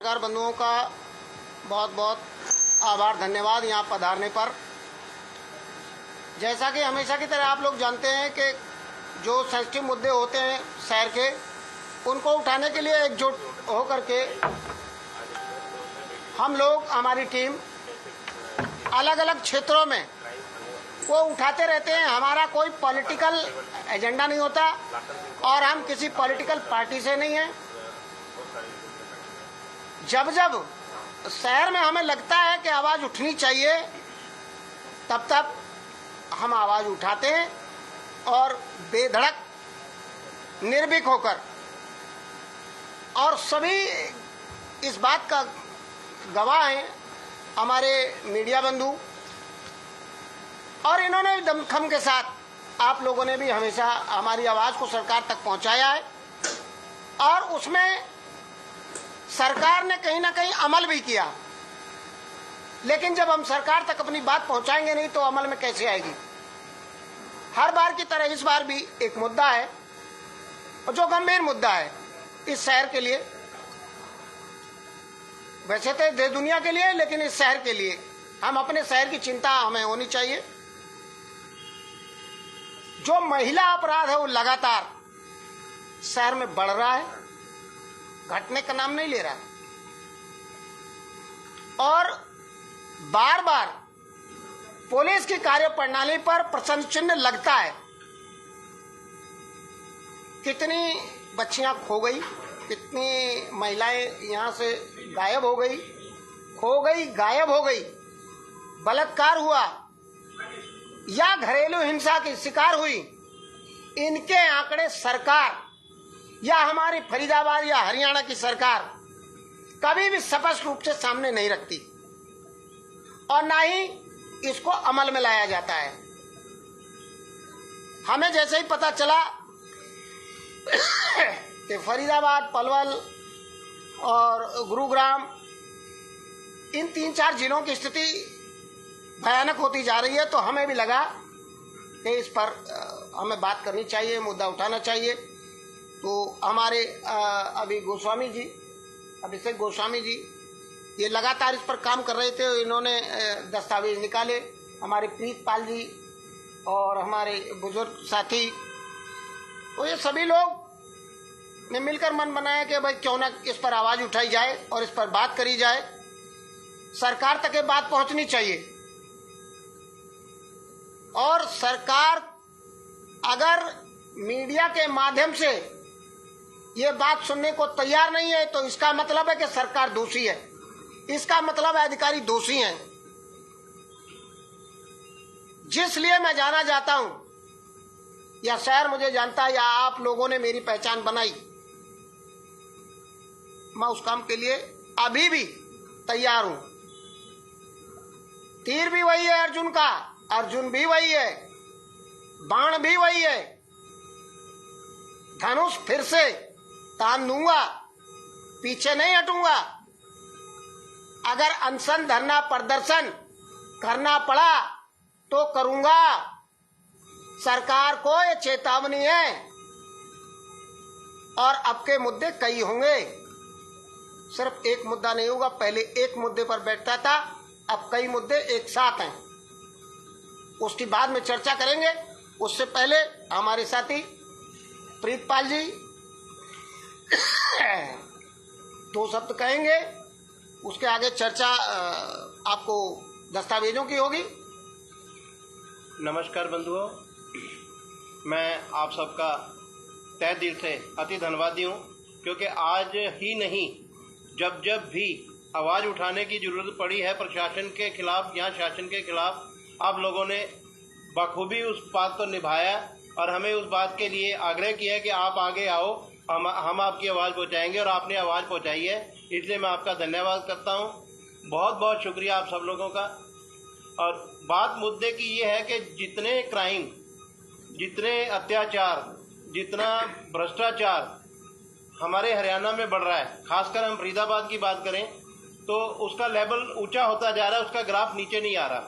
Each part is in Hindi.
पत्रकार बंधुओं का बहुत बहुत आभार, धन्यवाद यहाँ पधारने पर। जैसा कि हमेशा की तरह आप लोग जानते हैं कि जो सेंसिटिव मुद्दे होते हैं शहर के, उनको उठाने के लिए एकजुट होकर के हम लोग, हमारी टीम अलग अलग क्षेत्रों में वो उठाते रहते हैं। हमारा कोई पॉलिटिकल एजेंडा नहीं होता और हम किसी पॉलिटिकल पार्टी से नहीं हैं। जब जब शहर में हमें लगता है कि आवाज़ उठनी चाहिए, तब तब हम आवाज़ उठाते हैं और बेधड़क, निर्भीक होकर। और सभी इस बात का गवाह हैं, हमारे मीडिया बंधु, और इन्होंने दमखम के साथ आप लोगों ने भी हमेशा हमारी आवाज़ को सरकार तक पहुंचाया है और उसमें सरकार ने कहीं ना कहीं अमल भी किया। लेकिन जब हम सरकार तक अपनी बात पहुंचाएंगे नहीं तो अमल में कैसे आएगी। हर बार की तरह इस बार भी एक मुद्दा है और जो गंभीर मुद्दा है इस शहर के लिए, वैसे तो देश दुनिया के लिए, लेकिन इस शहर के लिए हम अपने शहर की चिंता हमें होनी चाहिए। जो महिला अपराध है वो लगातार शहर में बढ़ रहा है, घटने का नाम नहीं ले रहा और बार बार पुलिस की कार्यप्रणाली पर प्रश्न चिन्ह लगता है। कितनी बच्चियां खो गई, कितनी महिलाएं यहां से गायब हो गई, खो गई, गायब हो गई, बलात्कार हुआ या घरेलू हिंसा की शिकार हुई। इनके आंकड़े सरकार या हमारी फरीदाबाद या हरियाणा की सरकार कभी भी स्पष्ट रूप से सामने नहीं रखती और ना ही इसको अमल में लाया जाता है। हमें जैसे ही पता चला कि फरीदाबाद, पलवल और गुरुग्राम, इन 3-4 जिलों की स्थिति भयानक होती जा रही है, तो हमें भी लगा कि इस पर हमें बात करनी चाहिए, मुद्दा उठाना चाहिए। तो हमारे अभी गोस्वामी जी, अभिषेक गोस्वामी जी, ये लगातार इस पर काम कर रहे थे। इन्होंने दस्तावेज निकाले, हमारे प्रीतपाल जी और हमारे बुजुर्ग साथी, तो ये सभी लोग ने मिलकर मन बनाया कि भाई क्यों ना इस पर आवाज़ उठाई जाए और इस पर बात करी जाए। सरकार तक ये बात पहुंचनी चाहिए और सरकार अगर मीडिया के माध्यम से ये बात सुनने को तैयार नहीं है तो इसका मतलब है कि सरकार दोषी है, इसका मतलब है अधिकारी दोषी हैं। जिसलिए मैं जाना चाहता हूं, या शहर मुझे जानता है, या आप लोगों ने मेरी पहचान बनाई, मैं उस काम के लिए अभी भी तैयार हूं। तीर भी वही है अर्जुन का, अर्जुन भी वही है, बाण भी वही है, धनुष फिर से तान दूंगा, पीछे नहीं हटूंगा। अगर अनशन, धरना, प्रदर्शन करना पड़ा तो करूंगा। सरकार को ये चेतावनी है और अब के मुद्दे कई होंगे, सिर्फ एक मुद्दा नहीं होगा। पहले एक मुद्दे पर बैठता था, अब कई मुद्दे एक साथ हैं, उसकी बाद में चर्चा करेंगे। उससे पहले हमारे साथी प्रीतपाल जी 2 शब्द कहेंगे, उसके आगे चर्चा आपको दस्तावेजों की होगी। नमस्कार बंधुओं, मैं आप सबका तहे दिल से अति धन्यवादी हूँ, क्योंकि आज ही नहीं, जब जब भी आवाज़ उठाने की ज़रूरत पड़ी है प्रशासन के खिलाफ या शासन के खिलाफ, आप लोगों ने बखूबी उस बात को निभाया और हमें उस बात के लिए आग्रह किया है कि आप आगे आओ, हम आपकी आवाज़ पहुँचाएंगे, और आपने आवाज़ पहुँचाई है, इसलिए मैं आपका धन्यवाद करता हूँ। बहुत बहुत शुक्रिया आप सब लोगों का। और बात मुद्दे की ये है कि जितने क्राइम, जितने अत्याचार, जितना भ्रष्टाचार हमारे हरियाणा में बढ़ रहा है, खासकर हम फरीदाबाद की बात करें तो उसका लेवल ऊंचा होता जा रहा है, उसका ग्राफ नीचे नहीं आ रहा।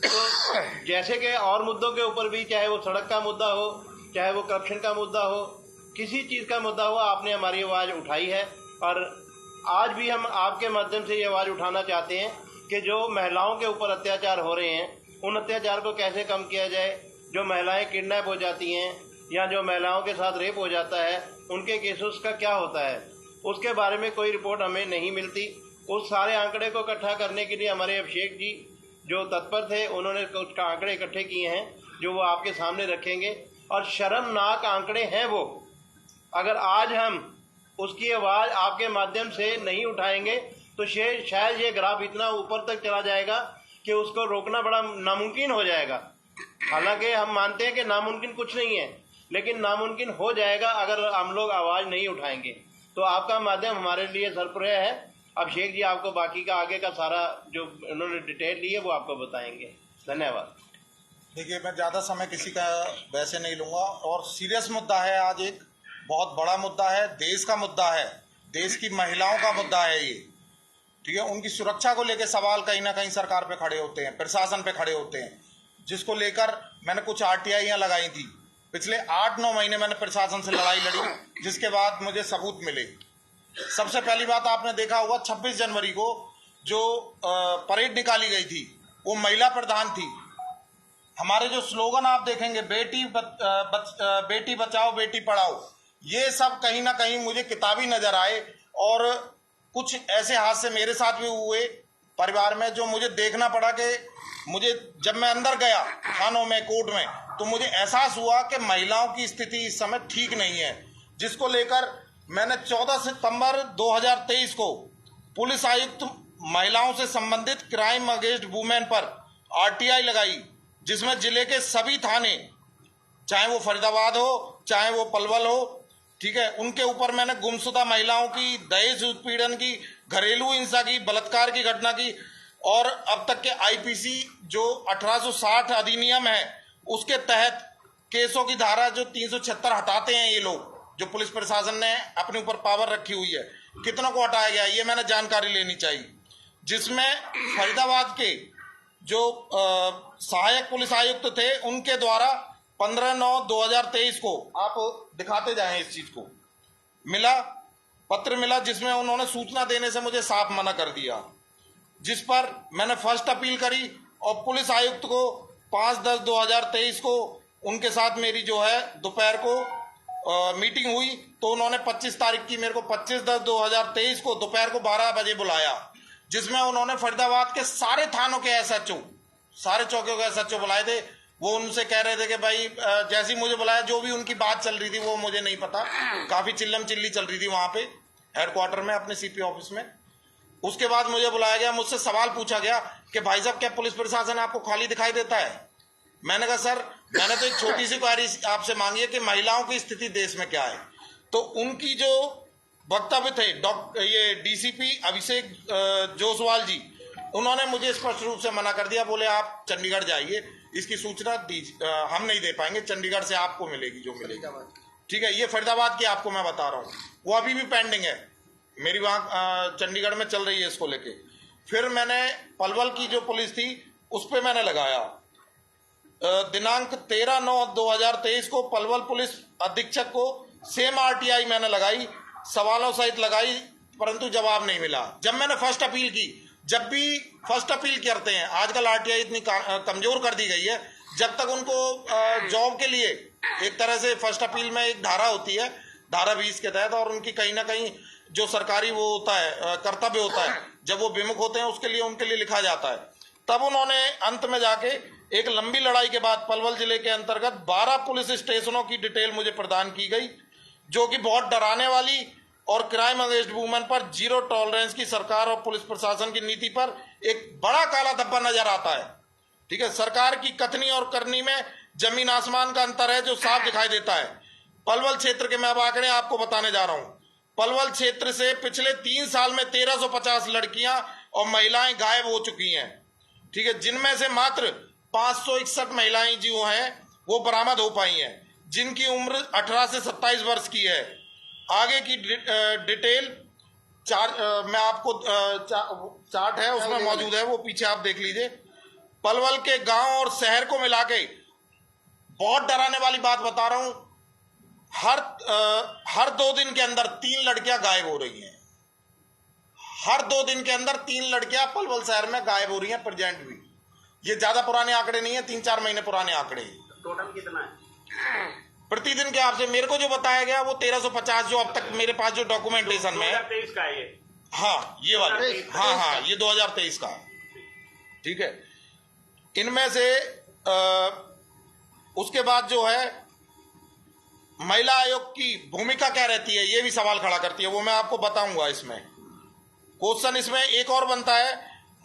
तो जैसे कि और मुद्दों के ऊपर भी, चाहे वो सड़क का मुद्दा हो, चाहे वो करप्शन का मुद्दा हो, किसी चीज़ का मुद्दा हो, आपने हमारी आवाज़ उठाई है और आज भी हम आपके माध्यम से ये आवाज़ उठाना चाहते हैं कि जो महिलाओं के ऊपर अत्याचार हो रहे हैं उन अत्याचार को कैसे कम किया जाए। जो महिलाएं किडनैप हो जाती हैं या जो महिलाओं के साथ रेप हो जाता है उनके केसेस का क्या होता है, उसके बारे में कोई रिपोर्ट हमें नहीं मिलती। उस सारे आंकड़े को इकट्ठा करने के लिए हमारे अभिषेक जी जो तत्पर थे उन्होंने कुछ आंकड़े इकट्ठे किए हैं जो वो आपके सामने रखेंगे। और शर्मनाक आंकड़े हैं वो। अगर आज हम उसकी आवाज़ आपके माध्यम से नहीं उठाएंगे तो शायद ये ग्राफ इतना ऊपर तक चला जाएगा कि उसको रोकना बड़ा नामुमकिन हो जाएगा। हालांकि हम मानते हैं कि नामुमकिन कुछ नहीं है, लेकिन नामुमकिन हो जाएगा अगर हम लोग आवाज़ नहीं उठाएंगे। तो आपका माध्यम हमारे लिए सरप्राइज है। अभिषेक जी आपको बाकी का आगे का सारा जो उन्होंने डिटेल ली है वो आपको बताएंगे। धन्यवाद। देखिए, मैं ज़्यादा समय किसी का वैसे नहीं लूँगा और सीरियस मुद्दा है। आज एक बहुत बड़ा मुद्दा है, देश का मुद्दा है, देश की महिलाओं का मुद्दा है ये, ठीक है। उनकी सुरक्षा को लेकर सवाल कहीं ना कहीं सरकार पे खड़े होते हैं, प्रशासन पे खड़े होते हैं, जिसको लेकर मैंने कुछ आरटीआईयाँ लगाई थी। पिछले 8-9 महीने मैंने प्रशासन से लड़ाई लड़ी, जिसके बाद मुझे सबूत मिले। सबसे पहली बात, आपने देखा होगा 26 जनवरी को जो परेड निकाली गई थी वो महिला प्रधान थी। हमारे जो स्लोगन आप देखेंगे, बेटी बचाओ बेटी पढ़ाओ, ये सब कहीं ना कहीं मुझे किताबी नजर आए। और कुछ ऐसे हादसे मेरे साथ भी हुए परिवार में जो मुझे देखना पड़ा कि मुझे जब मैं अंदर गया थानों में, कोर्ट में, तो मुझे एहसास हुआ कि महिलाओं की स्थिति इस समय ठीक नहीं है, जिसको लेकर मैंने 14 सितंबर 2023 को पुलिस आयुक्त महिलाओं से संबंधित क्राइम अगेंस्ट वुमेन पर आरटीआई लगाई, जिसमें जिले के सभी थाने, चाहे वो फरीदाबाद हो चाहे वो पलवल हो, ठीक है, उनके ऊपर मैंने गुमशुदा महिलाओं की, दहेज उत्पीड़न की, घरेलू हिंसा की, बलात्कार की घटना की, और अब तक के आईपीसी जो 1860 अधिनियम है उसके तहत केसों की धारा जो 376 हटाते हैं ये लोग, जो पुलिस प्रशासन ने अपने ऊपर पावर रखी हुई है, कितनों को हटाया गया ये मैंने जानकारी लेनी चाहिए। जिसमें फरीदाबाद के जो सहायक पुलिस आयुक्त थे उनके द्वारा 15/9/2023 को, आप दिखाते जाएं इस चीज को, पत्र मिला जिसमें उन्होंने सूचना देने से मुझे साफ मना कर दिया, जिस पर मैंने फर्स्ट अपील करी और पुलिस आयुक्त को 5/10/2023 को उनके साथ मेरी जो है दोपहर को मीटिंग हुई, तो उन्होंने 25 तारीख की मेरे को 25/10/2023 को दोपहर को 12 बजे बुलाया, जिसमें उन्होंने फरीदाबाद के सारे थानों के एसएचओ, सारे चौकियों के एसएचओ बुलाए थे। वो उनसे कह रहे थे कि भाई जैसी मुझे बुलाया, जो भी उनकी बात चल रही थी वो मुझे नहीं पता, काफी चिल्लम चिल्ली चल रही थी वहां पे हेडक्वार्टर में अपने सीपी ऑफिस में। उसके बाद मुझे बुलाया गया, मुझसे सवाल पूछा गया कि भाई साहब क्या पुलिस प्रशासन आपको खाली दिखाई देता है। मैंने कहा सर, मैंने तो एक छोटी सी क्वेरी आपसे मांगी है कि महिलाओं की स्थिति देश में क्या है। तो उनकी जो वक्तव्य थे ये डीसीपी अभिषेक जोसवाल जी, उन्होंने मुझे स्पष्ट रूप से मना कर दिया, बोले आप चंडीगढ़ जाइए, इसकी सूचना हम नहीं दे पाएंगे, चंडीगढ़ से आपको मिलेगी जो मिलेगी, ठीक है। ये फरीदाबाद की आपको मैं बता रहा हूँ, वो अभी भी पेंडिंग है मेरी, वहाँ चंडीगढ़ में चल रही है इसको लेके। फिर मैंने पलवल की जो पुलिस थी उस पर मैंने लगाया, दिनांक 13/9/2023 को पलवल पुलिस अधीक्षक को सेम आरटीआई मैंने लगाई, सवालों सहित लगाई, परंतु जवाब नहीं मिला। जब मैंने फर्स्ट अपील की, जब भी फर्स्ट अपील करते हैं, आजकल आरटीआई इतनी कमजोर कर दी गई है, जब तक उनको जॉब के लिए एक तरह से फर्स्ट अपील में एक धारा होती है, धारा 20 के तहत, और उनकी कहीं ना कहीं जो सरकारी वो होता है, कर्तव्य होता है, जब वो विमुख होते हैं उसके लिए उनके लिए लिखा जाता है। तब उन्होंने अंत में जाके एक लंबी लड़ाई के बाद पलवल जिले के अंतर्गत 12 पुलिस स्टेशनों की डिटेल मुझे प्रदान की गई, जो कि बहुत डराने वाली और क्राइम अगेंस्ट वुमेन पर जीरो टॉलरेंस की सरकार और पुलिस प्रशासन की नीति पर एक बड़ा काला धब्बा नजर आता है, ठीक है। सरकार की कथनी और करनी में जमीन आसमान का अंतर है, जो साफ दिखाई देता है। पलवल क्षेत्र के मैं अब आंकड़े आपको बताने जा रहा हूं। पलवल क्षेत्र से पिछले 3 साल में 1350 लड़कियां और महिलाएं गायब हो चुकी हैं, ठीक है, जिनमें से मात्र 561 महिलाएं जो हैं वो बरामद हो पाई हैं, जिनकी उम्र 18 से 27 वर्ष की है। आगे की डिटेल मैं आपको चार्ट है उसमें मौजूद है, वो पीछे आप देख लीजिए। पलवल के गांव और शहर को मिला के बहुत डराने वाली बात बता रहा हूं, हर 2 दिन के अंदर 3 लड़कियां गायब हो रही हैं। हर 2 दिन के अंदर 3 लड़कियां पलवल शहर में गायब हो रही हैं प्रेजेंट भी। ये ज्यादा पुराने आंकड़े नहीं है, 3-4 महीने पुराने आंकड़े। टोटल कितना है प्रतिदिन के आपसे मेरे को जो बताया गया वो 1350, जो अब तक मेरे पास जो डॉक्यूमेंटेशन में है। 2023 का है ये। हाँ ये वाला, 2023 हाँ ये 2023 का है। ठीक है, इनमें से उसके बाद जो है महिला आयोग की भूमिका क्या रहती है, ये भी सवाल खड़ा करती है, वो मैं आपको बताऊंगा। इसमें क्वेश्चन इसमें एक और बनता है,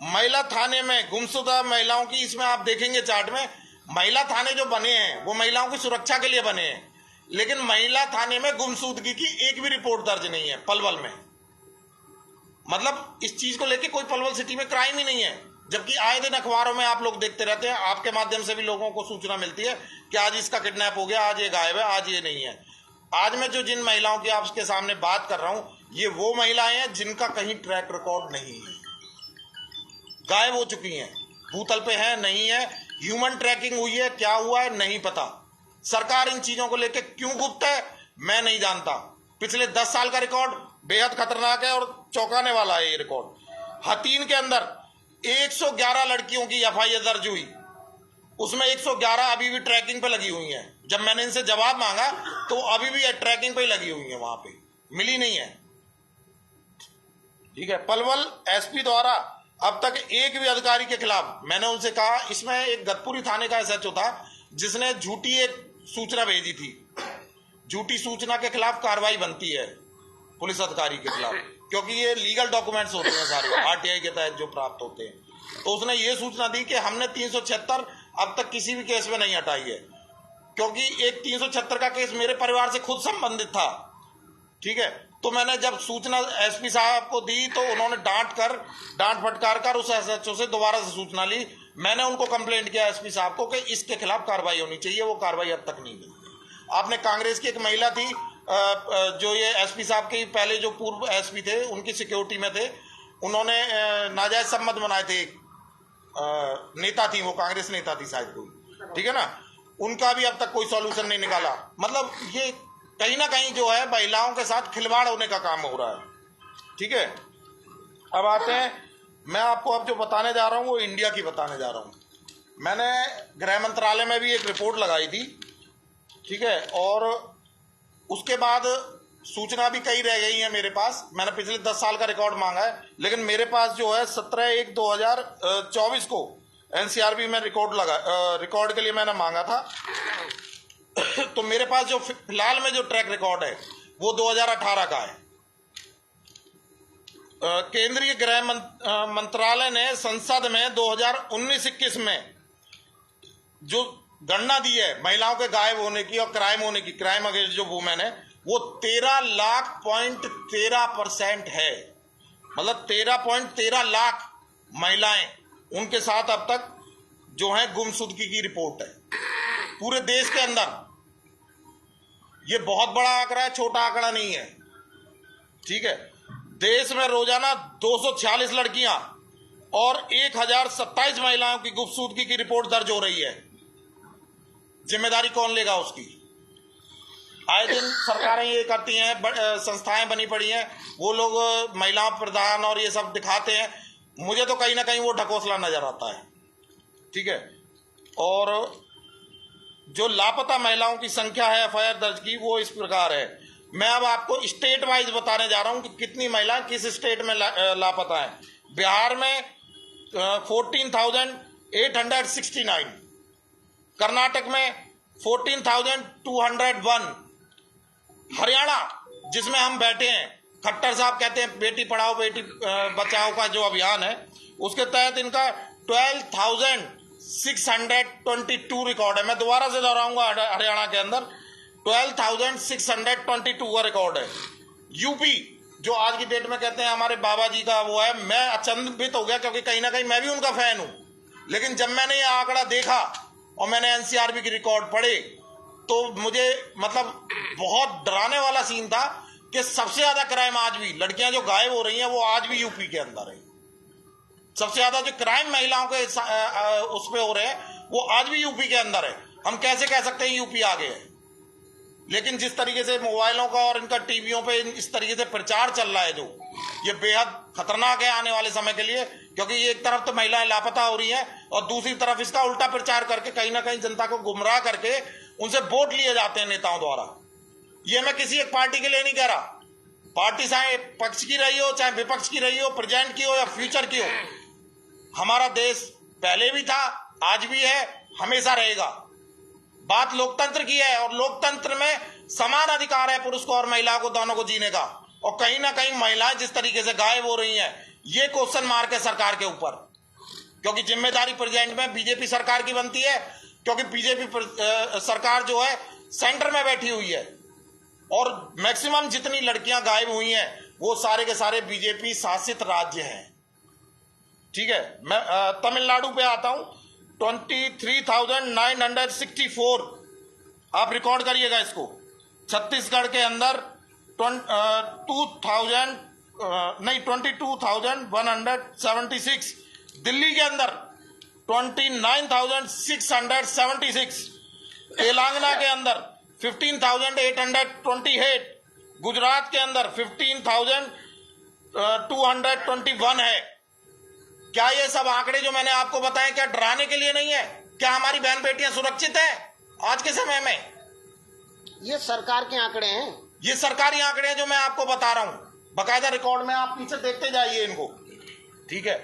महिला थाने में गुमशुदा महिलाओं की, इसमें आप देखेंगे चार्ट में, महिला थाने जो बने हैं वो महिलाओं की सुरक्षा के लिए बने हैं, लेकिन महिला थाने में गुमशुदगी की एक भी रिपोर्ट दर्ज नहीं है पलवल में। मतलब इस चीज को लेके कोई पलवल सिटी में क्राइम ही नहीं है, जबकि आए दिन अखबारों में आप लोग देखते रहते हैं, आपके माध्यम से भी लोगों को सूचना मिलती है कि आज इसका किडनैप हो गया, आज ये गायब है, आज ये नहीं है। आज मैं जो जिन महिलाओं की आपके सामने बात कर रहा हूं, ये वो महिलाएं हैं जिनका कहीं ट्रैक रिकॉर्ड नहीं है, गायब हो चुकी हैं, भूतल पे है नहीं है, ह्यूमन ट्रैकिंग हुई है, क्या हुआ है नहीं पता। सरकार इन चीजों को लेकर क्यों गुप्त है मैं नहीं जानता। पिछले 10 साल का रिकॉर्ड बेहद खतरनाक है और चौंकाने वाला है ये रिकॉर्ड। हथीन के अंदर 111 लड़कियों की एफआईआर दर्ज हुई, उसमें 111 अभी भी ट्रैकिंग पे लगी हुई हैं। जब मैंने इनसे जवाब मांगा तो अभी भी ट्रैकिंग पे लगी हुई है, वहां पे मिली नहीं है। ठीक है, पलवल एसपी द्वारा अब तक एक भी अधिकारी के खिलाफ, मैंने उनसे कहा, इसमें एक गतपुरी थाने का एसएचओ था जिसने झूठी एक सूचना भेजी थी, झूठी सूचना के खिलाफ कार्रवाई बनती है पुलिस अधिकारी के खिलाफ, क्योंकि ये लीगल डॉक्यूमेंट्स होते हैं सारे आरटीआई के तहत जो प्राप्त होते हैं। तो उसने ये सूचना दी कि हमने 376 अब तक किसी भी केस में नहीं हटाई है, क्योंकि एक 376 का केस मेरे परिवार से खुद संबंधित था। ठीक है, तो मैंने जब सूचना एसपी साहब को दी तो उन्होंने डांट फटकार कर उस एसएचओ से दोबारा से सूचना ली। मैंने उनको कंप्लेंट किया एसपी साहब को कि इसके खिलाफ कार्रवाई होनी चाहिए, वो कार्रवाई अब तक नहीं हुई। आपने कांग्रेस की एक महिला थी जो ये एसपी साहब के पहले जो पूर्व एसपी थे उनकी सिक्योरिटी में थे, उन्होंने नाजायज संबंध बनाए थे, नेता थी वो, कांग्रेस नेता थी शायद कोई, ठीक है ना, उनका भी अब तक कोई सॉल्यूशन नहीं निकाला। मतलब ये कहीं ना कहीं जो है महिलाओं के साथ खिलवाड़ होने का काम हो रहा है। ठीक है, अब आते हैं, मैं आपको अब जो बताने जा रहा हूं वो इंडिया की बताने जा रहा हूं। मैंने गृह मंत्रालय में भी एक रिपोर्ट लगाई थी, ठीक है, और उसके बाद सूचना भी कई रह गई है मेरे पास। मैंने पिछले 10 साल का रिकॉर्ड मांगा है, लेकिन मेरे पास जो है 17/1/2024 को एनसीआरबी में रिकॉर्ड के लिए मैंने मांगा था। तो मेरे पास जो फिलहाल में जो ट्रैक रिकॉर्ड है वो 2018 का है। केंद्रीय गृह मंत्रालय ने संसद में 2019-21 में जो गणना दी है महिलाओं के गायब होने की और क्राइम होने की, क्राइम अगेंस्ट जो वुमेन है, वो 13,13% है। मतलब 13.13 लाख महिलाएं, उनके साथ अब तक जो है गुमशुदगी की रिपोर्ट है पूरे देश के अंदर। ये बहुत बड़ा आंकड़ा है, छोटा आंकड़ा नहीं है। ठीक है, देश में रोजाना 246 लड़कियां और 1027 महिलाओं की गुमशुदगी की रिपोर्ट दर्ज हो रही है। जिम्मेदारी कौन लेगा उसकी? आए दिन सरकारें ये करती हैं, संस्थाएं बनी पड़ी हैं, वो लोग महिला प्रधान और ये सब दिखाते हैं, मुझे तो कहीं ना कहीं वो ढकोसला नजर आता है। ठीक है, और जो लापता महिलाओं की संख्या है एफआईआर दर्ज की, वो इस प्रकार है। मैं अब आपको स्टेट वाइज बताने जा रहा हूं कि कितनी महिलाएं किस स्टेट में लापता है। बिहार में 14,869, कर्नाटक में 14,201, हरियाणा जिसमें हम बैठे हैं, खट्टर साहब कहते हैं बेटी पढ़ाओ बेटी बचाओ का जो अभियान है, उसके तहत इनका 12,622 रिकॉर्ड है। मैं दोबारा से दोहराऊंगा, हरियाणा के अंदर 12,622 का रिकॉर्ड है। यूपी जो आज की डेट में कहते हैं हमारे बाबा जी का वो है, मैं अचंभित हो गया क्योंकि कहीं ना कहीं मैं भी उनका फैन हूं। लेकिन जब मैंने ये आंकड़ा देखा और मैंने एनसीआरबी की रिकॉर्ड पढ़े तो मुझे मतलब बहुत डराने वाला सीन था कि सबसे ज्यादा क्राइम आज भी, लड़कियां जो गायब हो रही हैं वो आज भी यूपी के अंदर है। सबसे ज्यादा जो क्राइम महिलाओं के उस पे हो रहे हैं वो आज भी यूपी के अंदर है। हम कैसे कह सकते हैं यूपी आगे है? लेकिन जिस तरीके से मोबाइलों का और इनका टीवियों पे इस तरीके से प्रचार चल रहा है जो, ये बेहद खतरनाक है आने वाले समय के लिए, क्योंकि ये एक तरफ तो महिलाएं लापता हो रही हैं और दूसरी तरफ इसका उल्टा प्रचार करके कहीं ना कहीं जनता को गुमराह करके उनसे वोट लिए जाते हैं नेताओं द्वारा। ये मैं किसी एक पार्टी के लिए नहीं कह रहा, पार्टी चाहे पक्ष की रही हो चाहे विपक्ष की रही हो, प्रेजेंट की हो या फ्यूचर की हो, हमारा देश पहले भी था, आज भी है, हमेशा रहेगा। बात लोकतंत्र की है और लोकतंत्र में समान अधिकार है पुरुष को और महिला को, दोनों को जीने का। और कहीं ना कहीं महिलाएं जिस तरीके से गायब हो रही हैं, ये क्वेश्चन मार्क है सरकार के ऊपर, क्योंकि जिम्मेदारी प्रेजेंट में बीजेपी सरकार की बनती है, क्योंकि बीजेपी सरकार जो है सेंटर में बैठी हुई है और मैक्सिमम जितनी लड़कियां गायब हुई हैं वो सारे के सारे बीजेपी शासित राज्य हैं। ठीक है, मैं तमिलनाडु पे आता हूं, 23,964 आप रिकॉर्ड करिएगा इसको। छत्तीसगढ़ के अंदर 22,176, दिल्ली के अंदर 29,676, तेलंगाना के अंदर 15,828, गुजरात के अंदर 15,221 है। क्या ये सब आंकड़े जो मैंने आपको बताए क्या डराने के लिए नहीं है? क्या हमारी बहन बेटियां सुरक्षित हैं आज के समय में? ये सरकार के आंकड़े हैं, ये सरकारी आंकड़े हैं जो मैं आपको बता रहा हूं, बकायदा रिकॉर्ड में, आप पीछे देखते जाइए इनको। ठीक है,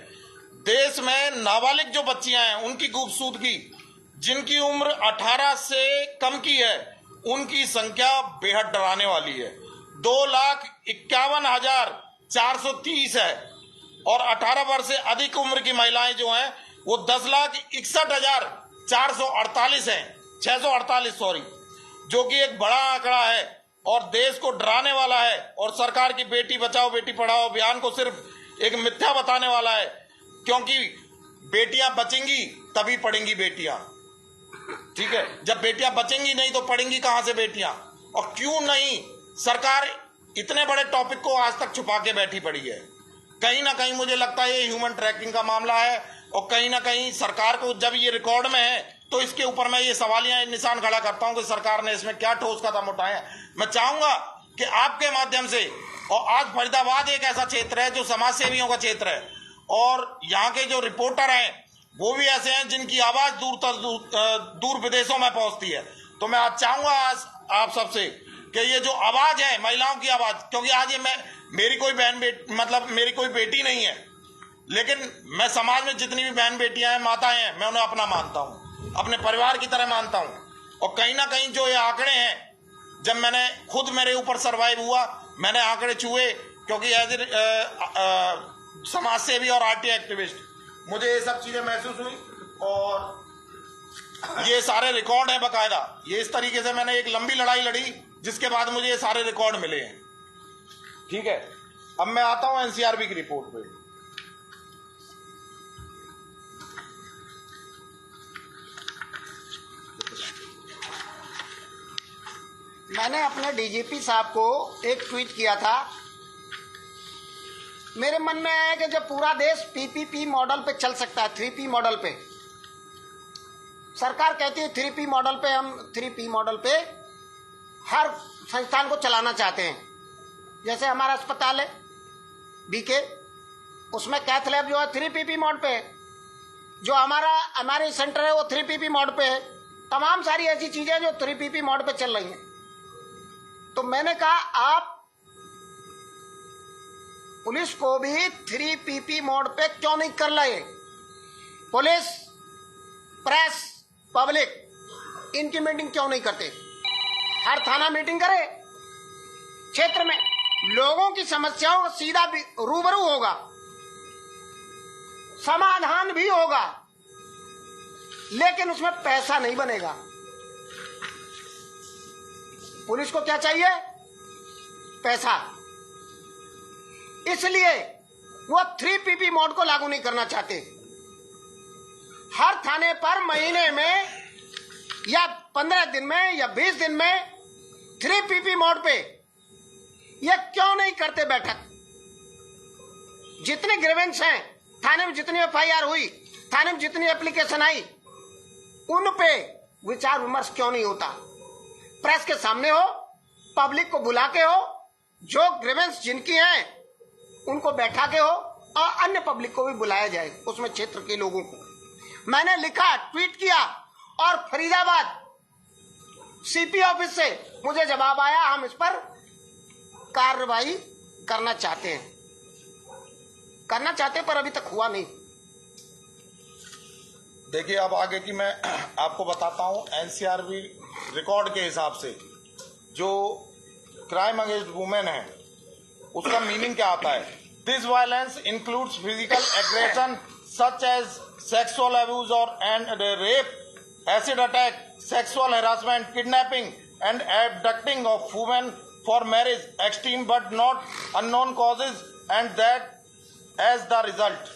देश में नाबालिग जो बच्चियां हैं उनकी खूबसूरती, जिनकी उम्र 18 से कम की है, उनकी संख्या बेहद डराने वाली है। 2,51,430 है और 18 वर्ष से अधिक उम्र की महिलाएं जो हैं वो 10,61,448 हैं, 648 सॉरी, जो कि एक बड़ा आंकड़ा है और देश को डराने वाला है और सरकार की बेटी बचाओ बेटी पढ़ाओ अभियान को सिर्फ एक मिथ्या बताने वाला है, क्योंकि बेटियां बचेंगी तभी पढ़ेंगी बेटियां। ठीक है, जब बेटियां बचेंगी नहीं तो पढ़ेंगी कहां से बेटियां? और क्यों नहीं सरकार इतने बड़े टॉपिक को आज तक छुपा के बैठी पड़ी है? कहीं ना कहीं मुझे लगता है ये ह्यूमन ट्रैकिंग का मामला है और कहीं ना कहीं सरकार को, जब ये रिकॉर्ड में है तो इसके ऊपर मैं ये सवालिया निशान खड़ा करता हूं कि सरकार ने इसमें क्या ठोस कदम उठाए हैं। मैं चाहूंगा कि आपके माध्यम से, और आज फरीदाबाद एक ऐसा क्षेत्र है जो समाज सेवियों का क्षेत्र है और यहाँ के जो रिपोर्टर हैं वो भी ऐसे हैं जिनकी आवाज दूर विदेशों में पहुंचती है। तो मैं आज चाहूंगा आज आप सबसे कि ये जो आवाज है महिलाओं की आवाज, क्योंकि आज ये मेरी कोई बहन बेटी, मतलब मेरी कोई बेटी नहीं है, लेकिन मैं समाज में जितनी भी बहन बेटियां हैं, माताएं हैं, मैं उन्हें अपना मानता हूं, अपने परिवार की तरह मानता हूं। और कहीं ना कहीं जो ये आंकड़े हैं, जब मैंने खुद मेरे ऊपर सर्वाइव हुआ, मैंने आंकड़े छुए, क्योंकि एज ए समाज सेवी और आरटी एक्टिविस्ट मुझे ये सब चीजें महसूस हुई और ये सारे रिकॉर्ड हैं बकायदा। ये इस तरीके से मैंने एक लंबी लड़ाई लड़ी जिसके बाद मुझे ये सारे रिकॉर्ड मिले हैं। ठीक है, अब मैं आता हूं एनसीआरबी की रिपोर्ट पे। मैंने अपने डीजीपी साहब को एक ट्वीट किया था। मेरे मन में है कि जब पूरा देश पीपीपी मॉडल पे चल सकता है, 3P मॉडल पे, सरकार कहती है 3P मॉडल पे, हम 3P मॉडल पे हर संस्थान को चलाना चाहते हैं। जैसे हमारा अस्पताल है बीके, उसमें कैथ लैब जो है 3PP मोड पे है, जो हमारे सेंटर है वो 3PP मोड पे है, तमाम सारी ऐसी चीजें जो 3PP मोड पे चल रही हैं। तो मैंने कहा आप पुलिस को भी 3PP मोड पे क्यों नहीं कर रहे? पुलिस, प्रेस, पब्लिक इनकी मीटिंग क्यों नहीं करते? हर थाना मीटिंग करे, क्षेत्र में लोगों की समस्याओं का सीधा रूबरू होगा, समाधान भी होगा, लेकिन उसमें पैसा नहीं बनेगा। पुलिस को क्या चाहिए? पैसा। इसलिए वो 3PP मोड को लागू नहीं करना चाहते। हर थाने पर महीने में या 15 दिन में या 20 दिन में 3PP मोड पे ये क्यों नहीं करते बैठक? जितने ग्रीवेंस हैं थाने में, जितनी FIR हुई थाने में, जितनी एप्लीकेशन आई, उन पे विचार विमर्श क्यों नहीं होता? प्रेस के सामने हो, पब्लिक को बुला के हो, जो ग्रीवेंस जिनकी हैं उनको बैठा के हो और अन्य पब्लिक को भी बुलाया जाए, उसमें क्षेत्र के लोगों को। मैंने लिखा, ट्वीट किया और फरीदाबाद सीपी ऑफिस से मुझे जवाब आया, हम इस पर कार्रवाई करना चाहते पर अभी तक हुआ नहीं। देखिए, अब आगे की मैं आपको बताता हूँ। एनसीआरबी रिकॉर्ड के हिसाब से जो क्राइम अगेंस्ट वुमेन है उसका मीनिंग क्या आता है। This violence includes physical aggression such as sexual abuse और and rape, acid attack, sexual harassment, kidnapping and abducting of women for marriage, extreme but not unknown causes, and that as the result,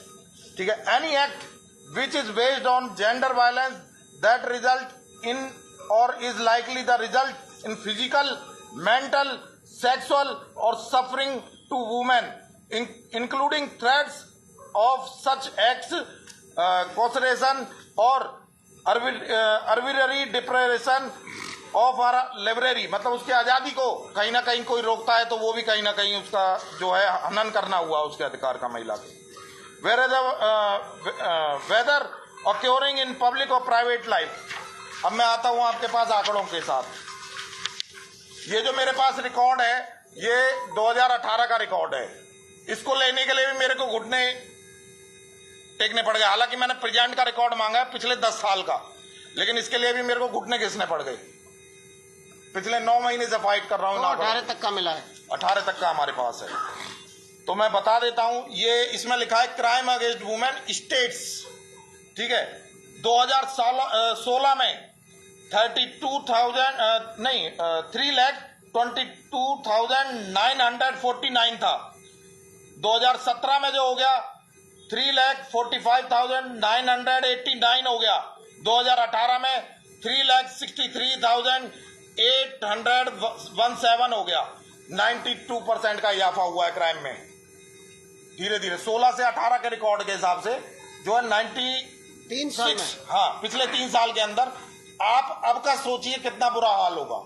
ठीक है, any act which is based on gender violence that result in or is likely the result in physical, mental, sexual or suffering to women, including threats of such acts, coercion or arbitrary deprivation of our liberty, मतलब उसकी आज़ादी को कहीं ना कहीं कोई रोकता है तो वो भी कहीं ना कहीं उसका जो है हनन करना हुआ उसके अधिकार का महिला के। Whether occurring in public or private life। अब मैं आता हूँ आपके पास आंकड़ों के साथ। ये जो मेरे पास रिकॉर्ड है ये 2018 का रिकॉर्ड है। इसको लेने के लिए भी मेरे को घुटने टेकने पड़ गए। हालांकि मैंने प्रेजेंट का रिकॉर्ड मांगा है पिछले 10 साल का, लेकिन इसके लिए भी मेरे को घुटने घिसने पड़ गए। पिछले 9 महीने से फाइट कर रहा हूँ। 18 तक का मिला है, 18 तक का हमारे पास है। तो मैं बता देता हूं, ये इसमें लिखा है क्राइम अगेंस्ट वुमेन स्टेट्स, ठीक है। 2016 में 3,22,949 था। 2017 में जो हो गया 3,45,989 हो गया। 2018 में 3,63,817 हो गया। 92% का इजाफा हुआ है क्राइम में धीरे धीरे। 16 से 18 के रिकॉर्ड के हिसाब से जो है 3 साल में, हाँ पिछले 3 साल के अंदर। आप अब का सोचिए कितना बुरा हाल होगा।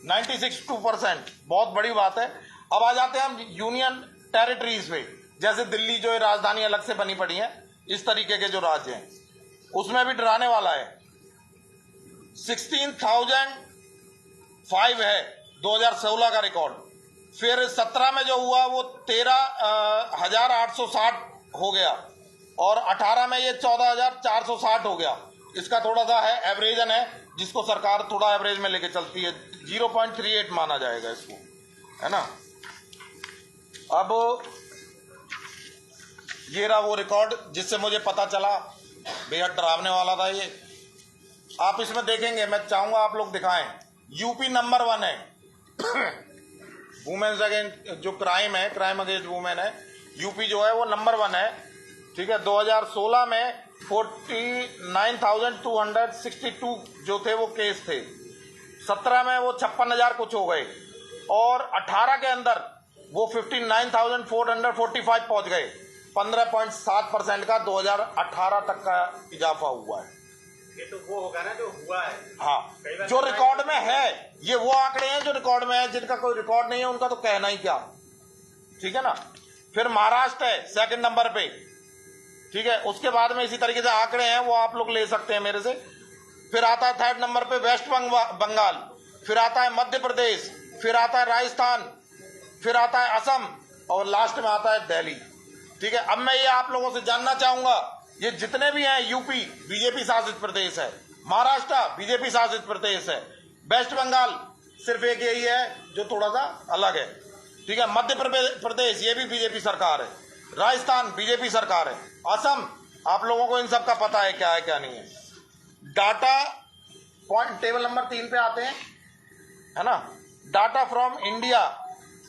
96% बहुत बड़ी बात है। अब आ जाते हैं हम यूनियन टेरिटरीज पे, जैसे दिल्ली जो है राजधानी अलग से बनी पड़ी है, इस तरीके के जो राज्य हैं उसमें भी डराने वाला है। 16,005 है 2016 का रिकॉर्ड। फिर 17 में जो हुआ वो 13,860 हो गया और 18 में ये 14,460 हो गया। इसका थोड़ा सा है एवरेजन है, जिसको सरकार थोड़ा एवरेज में लेके चलती है। 0.38 माना जाएगा इसको, है ना। अब ये रहा वो रिकॉर्ड जिससे मुझे पता चला, बेहद डरावने वाला था ये। आप इसमें देखेंगे, मैं चाहूंगा आप लोग दिखाएं। यूपी नंबर 1 है वुमेन्स अगेंस्ट जो क्राइम है, क्राइम अगेंस्ट वुमेन है। यूपी जो है वो नंबर 1 है, ठीक है। 2016 में 49,262 जो थे वो केस थे। 17 में वो 56,000 कुछ हो गए और 18 के अंदर वो 59,445 पहुंच गए। 15.7% का 2018 तक का इजाफा हुआ है। ये तो वो होगा ना जो हुआ है। हाँ, जो रिकॉर्ड में है, ये वो आंकड़े हैं जो रिकॉर्ड में है। जिनका कोई रिकॉर्ड नहीं है उनका तो कहना ही क्या, ठीक है ना। फिर महाराष्ट्र है 2nd नंबर पे, ठीक है। उसके बाद में इसी तरीके से आंकड़े हैं, वो आप लोग ले सकते हैं मेरे से। फिर आता है 3rd नंबर पे वेस्ट बंगाल, फिर आता है मध्य प्रदेश, फिर आता है राजस्थान, फिर आता है असम और लास्ट में आता है दिल्ली, ठीक है। अब मैं ये आप लोगों से जानना चाहूंगा, ये जितने भी हैं, यूपी बीजेपी शासित प्रदेश है, महाराष्ट्र बीजेपी शासित प्रदेश है, वेस्ट बंगाल सिर्फ एक यही है जो थोड़ा सा अलग है, ठीक है। मध्य प्रदेश ये भी बीजेपी सरकार है, राजस्थान बीजेपी सरकार है, असम आप लोगों को इन सब का पता है क्या नहीं है। डाटा पॉइंट टेबल नंबर 3 पे आते हैं, है ना। Data from India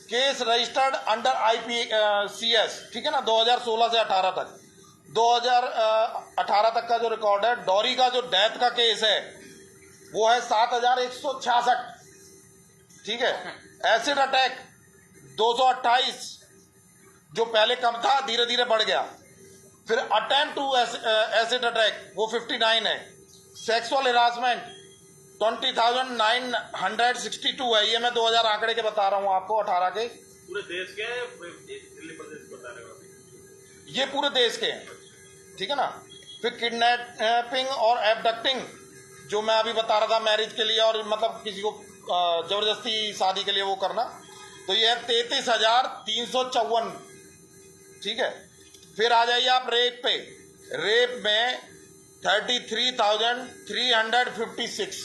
case registered under IPCS, ठीक है ना। 2016 से 18 तक, 2018 तक का जो रिकॉर्ड है, डॉरी का जो डेथ का केस है वो है 7,166, ठीक है। एसिड अटैक 228, जो पहले कम था धीरे धीरे बढ़ गया। फिर अटेम्प्ट टू एसिड अटैक वो 59 है। सेक्सुअल हिरासमेंट 20,962 है। ये मैं 2000 आंकड़े के बता रहा हूँ आपको, 18 के। पूरे देश के दिल्ली प्रदेश बता रहे हो अभी? ये पूरे देश के हैं, ठीक है ना। फिर किडनैपिंग और एबडक्टिंग, जो मैं अभी बता रहा था, मैरिज के लिए और मतलब किसी को जबरदस्ती शादी के लिए वो करना, तो ये है 33,354, ठीक है। फिर आ जाइए आप रेप पे। रेप में 33,356,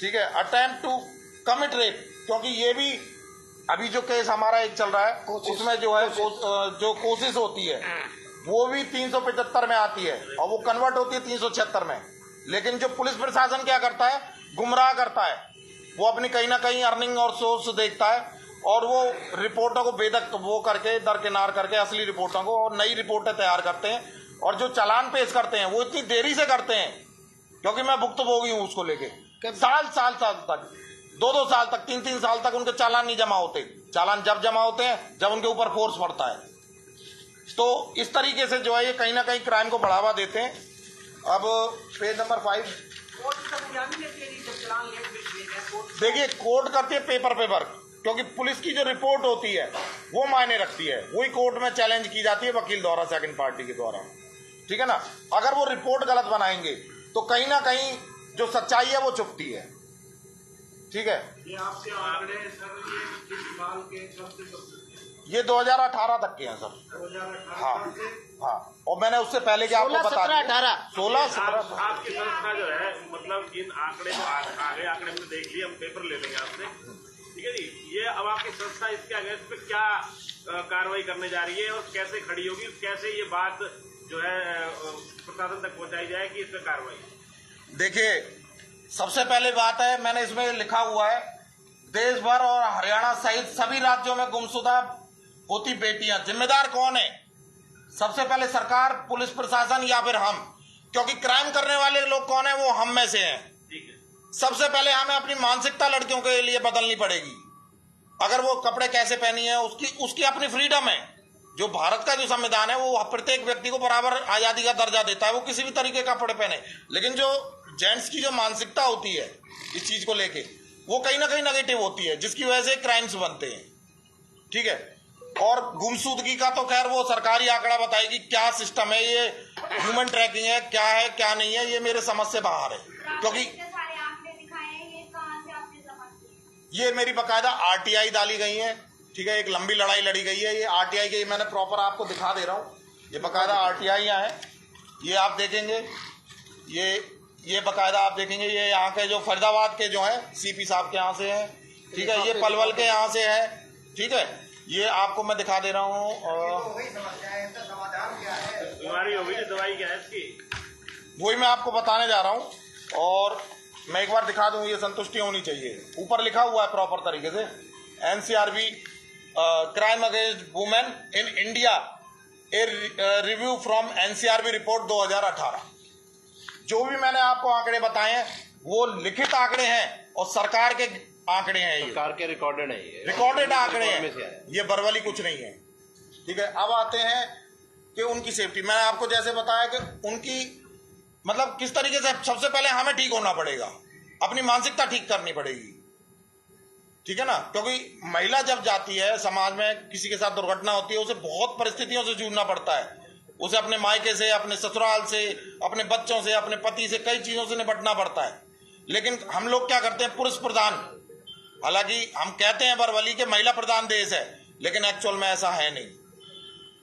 ठीक है। अटेम्प्ट टू कमिट रेप, क्योंकि ये भी अभी जो केस हमारा एक चल रहा है उसमें जो है जो कोशिश होती है वो भी 375 में आती है और वो कन्वर्ट होती है 376 में। लेकिन जो पुलिस प्रशासन क्या करता है, गुमराह करता है। वो अपनी कहीं ना कहीं अर्निंग और सोर्स देखता है और वो रिपोर्टों को बेदक वो करके दरकिनार करके असली रिपोर्टों को और नई रिपोर्टें तैयार करते हैं। और जो चालान पेश करते हैं वो इतनी देरी से करते हैं, क्योंकि मैं भुक्तभोगी हूं उसको लेके। साल तक 2 साल तक 3 साल तक उनके चालान नहीं जमा होते। चालान जब जमा होते हैं जब उनके ऊपर फोर्स पड़ता है। तो इस तरीके से जो है ये कहीं ना कहीं क्राइम को बढ़ावा देते हैं। अब पेज नंबर 5 देखिए, कोर्ट करती है पेपर पे वर्क, क्योंकि पुलिस की जो रिपोर्ट होती है वो मायने रखती है, वही कोर्ट में चैलेंज की जाती है वकील द्वारा, सेकंड पार्टी के द्वारा, ठीक है ना। अगर वो रिपोर्ट गलत बनाएंगे तो कहीं ना कहीं जो सच्चाई है वो छुपती है, ठीक है। ये आपके आंकड़े सर ये किस साल के कब से कब तक? ये 2018 तक के हैं सर। 2018 हाँ से? हाँ, और मैंने उससे पहले क्या आपको बता दिया, 16 17 आपकी संस्था जो है, मतलब इन आंकड़े जो आगे आंकड़े हमने देख लिए, हम पेपर ले लेंगे आपसे, ठीक है जी। ये अब आपकी संस्था इसके अगेंस्ट पे क्या कार्रवाई करने जा रही है और कैसे खड़ी होगी, कैसे ये बात जो है प्रशासन तक पहुंचाई जाए कि इस पर कार्रवाई? देखिए, सबसे पहले बात है, मैंने इसमें लिखा हुआ है, देश भर और हरियाणा सहित सभी राज्यों में गुमशुदा होती बेटियां, जिम्मेदार कौन है? सबसे पहले सरकार, पुलिस प्रशासन या फिर हम, क्योंकि क्राइम करने वाले लोग कौन है? वो हम में से हैं। ठीक है। सबसे पहले हमें अपनी मानसिकता लड़कियों के लिए बदलनी पड़ेगी। अगर वो कपड़े कैसे पहनी है उसकी अपनी फ्रीडम है। जो भारत का जो संविधान है वो प्रत्येक व्यक्ति को बराबर आजादी का दर्जा देता है, वो किसी भी तरीके का कपड़े पहने। लेकिन जो जेंट्स की जो मानसिकता होती है इस चीज को लेके, वो कहीं ना कहीं नेगेटिव होती है, जिसकी वजह से क्राइम्स बनते हैं, ठीक है। और गुमशुदगी का तो खैर वो सरकारी आंकड़ा बताएगी क्या सिस्टम है, ये ह्यूमन ट्रैकिंग है, क्या है क्या नहीं है, ये मेरे समझ से बाहर है। क्योंकि ये मेरी बकायदा आरटीआई डाली गई है, ठीक है। एक लंबी लड़ाई लड़ी गई है, ये आरटीआई के, मैंने प्रॉपर आपको दिखा दे रहा हूँ, ये बकायदा आरटीआई है। ये आप देखेंगे, ये बकायदा आप देखेंगे, ये यहाँ के जो फरीदाबाद के जो है सीपी साहब के यहाँ से है, ठीक है। ये पलवल के यहाँ से है, ठीक है। ये आपको मैं दिखा दे रहा हूँ। बीमारी होगी तो दवाई क्या है इसकी? वही मैं आपको बताने जा रहा हूँ, और मैं एक बार दिखा दूँ, ये संतुष्टि होनी चाहिए। ऊपर लिखा हुआ है प्रॉपर तरीके से, NCRB crime against women in India, a review from NCRB report 2018। जो भी मैंने आपको आंकड़े बताए हैं वो लिखित आंकड़े हैं और सरकार के आंकड़े हैं, ये सरकार के रिकॉर्डेड है, ये रिकॉर्डेड आंकड़े हैं, में से है। ये बरवली कुछ नहीं है, ठीक है। अब आते हैं कि उनकी सेफ्टी, मैंने आपको जैसे बताया कि उनकी मतलब किस तरीके से, सबसे पहले हमें ठीक होना पड़ेगा, अपनी मानसिकता ठीक करनी पड़ेगी, ठीक है ना। क्योंकि महिला जब जाती है समाज में, किसी के साथ दुर्घटना होती है, उसे बहुत परिस्थितियों से जूझना पड़ता है। उसे अपने मायके से, अपने ससुराल से, अपने बच्चों से, अपने पति से, कई चीजों से निपटना पड़ता है। लेकिन हम लोग क्या करते हैं, पुरुष प्रधान, हालांकि हम कहते हैं बरवली के महिला प्रधान देश है, लेकिन एक्चुअल में ऐसा है नहीं,